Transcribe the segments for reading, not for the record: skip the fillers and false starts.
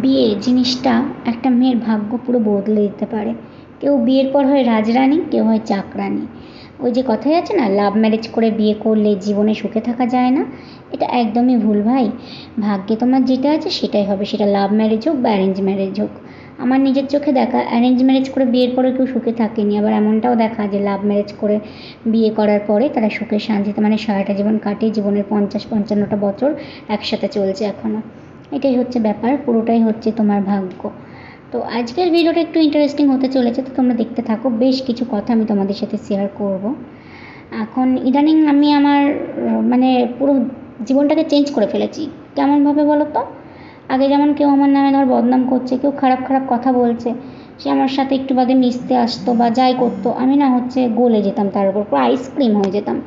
বিয়ে জিনিসটা একটা মেয়ের ভাগ্য পুরো বদলে দিতে পারে। কেউ বিয়ের পর হয় রাজরানী, কেউ হয় চাকরানী। ওই যে কথাই আছে না, লাভ ম্যারেজ করে বিয়ে করলে জীবনে সুখে থাকা যায় না। এটা একদমই ভুল ভাই। ভাগ্যে তোমার যেটা আছে সেটাই হবে, সেটা লাভ ম্যারেজ হোক বা অ্যারেঞ্জ ম্যারেজ হোক। আমার নিজের চোখে দেখা অ্যারেঞ্জ ম্যারেজ করে বিয়ের পরে কেউ সুখে থাকেনি, আবার এমনটাও দেখা যে লাভ ম্যারেজ করে বিয়ে করার পরে তারা সুখে শান্তিতে মানে সারাটা জীবন কাটিয়ে জীবনের 50-55টা বছর একসাথে চলছে এখনও। এটাই হচ্ছে ব্যাপার, পুরোটাই হচ্ছে তোমার ভাগ্য। তো আজকের ভিডিওটা একটু ইন্টারেস্টিং হতে চলেছে, তো তোমরা দেখতে থাকো। বেশ কিছু কথা আমি তোমাদের সাথে শেয়ার করব। এখন ইদানিং আমি আমার মানে পুরো জীবনটাকে চেঞ্জ করে ফেলেছি। কেমনভাবে বলো তো? আগে যেমন কেউ আমার নামে ধর বদনাম করছে, কেউ খারাপ খারাপ কথা বলছে, সে আমার সাথে একটু বাদে মিশতে আসতো বা যাই করতো, আমি না গলে যেতাম, তার উপর পুরো আইসক্রিম হয়ে যেতাম।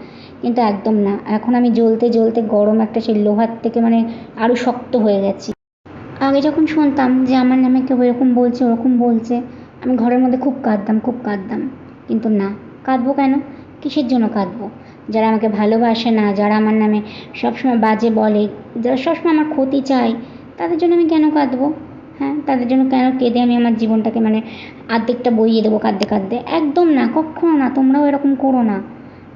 কিন্তু একদম না, এখন আমি জ্বলতে জ্বলতে গরম একটা সেই লোহার থেকে আরও শক্ত হয়ে গেছি। আগে যখন শুনতাম যে আমার নামে কেউ এরকম বলছে ওরকম বলছে, আমি ঘরের মধ্যে খুব কাঁদতাম খুব কাঁদতাম। কিন্তু না, কাঁদবো কেন? কিসের জন্য কাঁদবো? যারা আমাকে ভালোবাসে না, যারা আমার নামে সবসময় বাজে বলে, যারা সবসময় আমার ক্ষতি চায়, তাদের জন্য আমি কেন কাঁদবো? হ্যাঁ, তাদের জন্য কেন কেঁদে আমি আমার জীবনটাকে অর্ধেকটা বইয়ে দেবো কাঁদতে কাঁদতে? একদম না, কখনো না। তোমরাও এরকম করো না।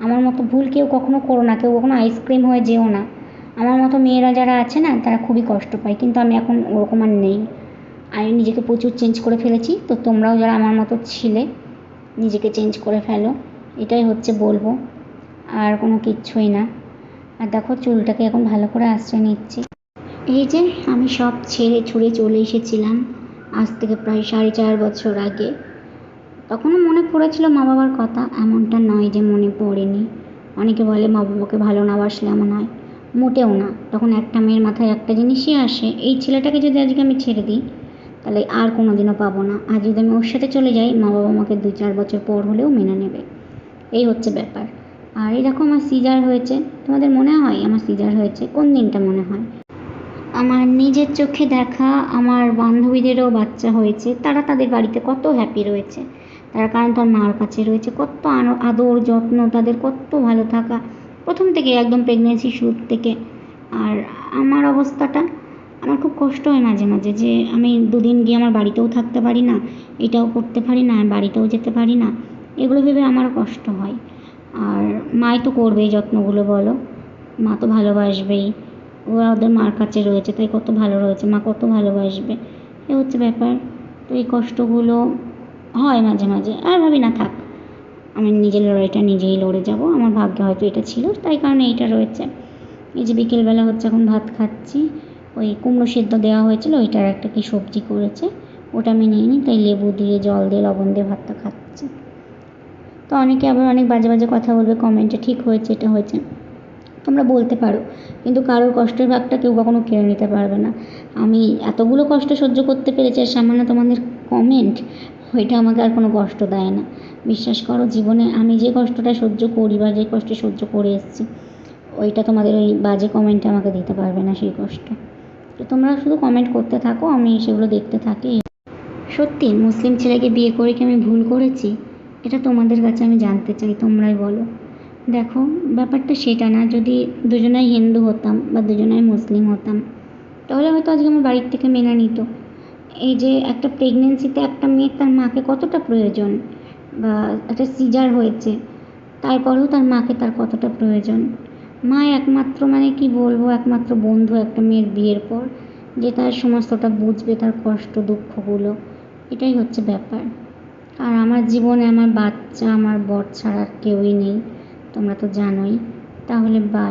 আমার মতো ভুল কেউ কখনো করো না, কেউ কখনো আইসক্রিম হয়ে যেও না। আমার মতো মেয়েরা যারা আছে না, তারা খুবই কষ্ট পায়, কিন্তু আমি এখন ওরকম আর নেই। আমি নিজেকে প্রচুর চেঞ্জ করে ফেলেছি। তো তোমরাও যারা আমার মতো ছিলে, নিজেকে চেঞ্জ করে ফেলো, এটাই হচ্ছে বলবো, আর কোনো কিচ্ছুই না। আর দেখো, চুলটাকে এখন ভালো করে আশ্রয় নিচ্ছি। এই যে আমি সব ছেড়ে ছুড়ে চলে এসেছিলাম আজ থেকে প্রায় 4.5 বছর আগে। তখনও মনে পড়েছিল মা বাবার কথা, এমনটা নয় যে মনে পড়েনি। অনেকে বলে মা বাবাকে ভালো না বাসলে এমন হয়, মোটেও না। তখন একটা মেয়ের মাথায় একটা জিনিসই আসে, এই ছেলেটাকে যদি আজকে আমি ছেড়ে দিই তাহলে আর কোনো দিনও পাবো না। আর যদি আমি ওর সাথে চলে যাই, মা বাবা আমাকে 2-4 বছর পর হলেও মেনে নেবে। এই হচ্ছে ব্যাপার। আর এই দেখো, আমার সিজার হয়েছে। তোমাদের মনে হয় আমার সিজার হয়েছে? কোন দিনটা মনে হয়? আমার নিজের চোখে দেখা আমার বান্ধবীদেরও বাচ্চা হয়েছে, তারা তাদের বাড়িতে কত হ্যাপি রয়েছে। তার কারণ তার মার কাছে রয়েছে, কত আদর যত্ন, তাদের কত ভালো থাকা প্রথম থেকে, একদম প্রেগনেন্সি শুরু থেকে। আর আমার অবস্থাটা, আমার খুব কষ্ট হয় মাঝে মাঝে যে আমি 2 দিন গিয়ে আমার বাড়িতেও থাকতে পারি না, এটাও করতে পারি না, বাড়িতেও যেতে পারি না। এগুলো ভেবে আমারও কষ্ট হয়। আর মাই তো করবেই যত্নগুলো, বলো? মা তো ভালোবাসবেই, ওরা ওদের মার কাছে রয়েছে, তাই কত ভালো রয়েছে, মা কত ভালোবাসবে। এ হচ্ছে ব্যাপার। তো এই কষ্টগুলো হয় মাঝে মাঝে, আর ভাবি না থাক, আমি নিজের লড়াইটা নিজেই লড়ে যাব। আমার ভাগ্যে হয়তো এটা ছিল, তাই কারণে এইটা রয়েছে। এই যে বিকেলবেলা হচ্ছে, এখন ভাত খাচ্ছি। ওই কুমড়ো সেদ্ধ দেওয়া হয়েছিল, ওইটার একটা কি সবজি করেছে, ওটা আমি নিইনি, তাই লেবু দিয়ে জল দিয়ে লবণ দিয়ে ভাতটা খাচ্ছি। তো অনেকে আবার অনেক বাজে বাজে কথা বলবে কমেন্টে, ঠিক হয়েছে, এটা হয়েছে, তোমরা বলতে পারো, কিন্তু কারোর কষ্টের ভাগটা কেউ কখনো কেড়ে নিতে পারবে না। আমি এতগুলো কষ্ট সহ্য করতে পেরেছি, আর সামান্য তোমাদের কমেন্ট, ওইটা আমাকে আর কোনো কষ্ট দেয় না। বিশ্বাস করো, জীবনে আমি যে কষ্টটা সহ্য করি বা যে কষ্ট সহ্য করে এসেছি, ওইটা তোমাদের ওই বাজে কমেন্টে আমাকে দিতে পারবে না সেই কষ্ট। তো তোমরা শুধু কমেন্ট করতে থাকো, আমি সেগুলো দেখতে থাকি। সত্যি মুসলিম ছেলেকে বিয়ে করে কি আমি ভুল করেছি? এটা তোমাদের কাছে আমি জানতে চাই, তোমরাই বলো। দেখো, ব্যাপারটা সেটা না। যদি দুজনাই হিন্দু হতাম বা দুজনাই মুসলিম হতাম, তাহলে হয়তো আজকে আমার বাড়ির থেকে মেনে নিত। এই যে একটা প্রেগনেন্সিতে একটা মেয়ের তার মাকে কতটা প্রয়োজন, বা একটা সিজার হয়েছে তারপরেও তার মাকে তার কতটা প্রয়োজন। মা একমাত্র কি বলবো, একমাত্র বন্ধু একটা মেয়ের বিয়ের পর, যে তার সমস্তটা বুঝবে, তার কষ্ট দুঃখগুলো। এটাই হচ্ছে ব্যাপার। আর আমার জীবনে আমার বাচ্চা, আমার বর ছাড়া আর কেউই নেই, তোমরা তো জানোই। তাহলে বাই।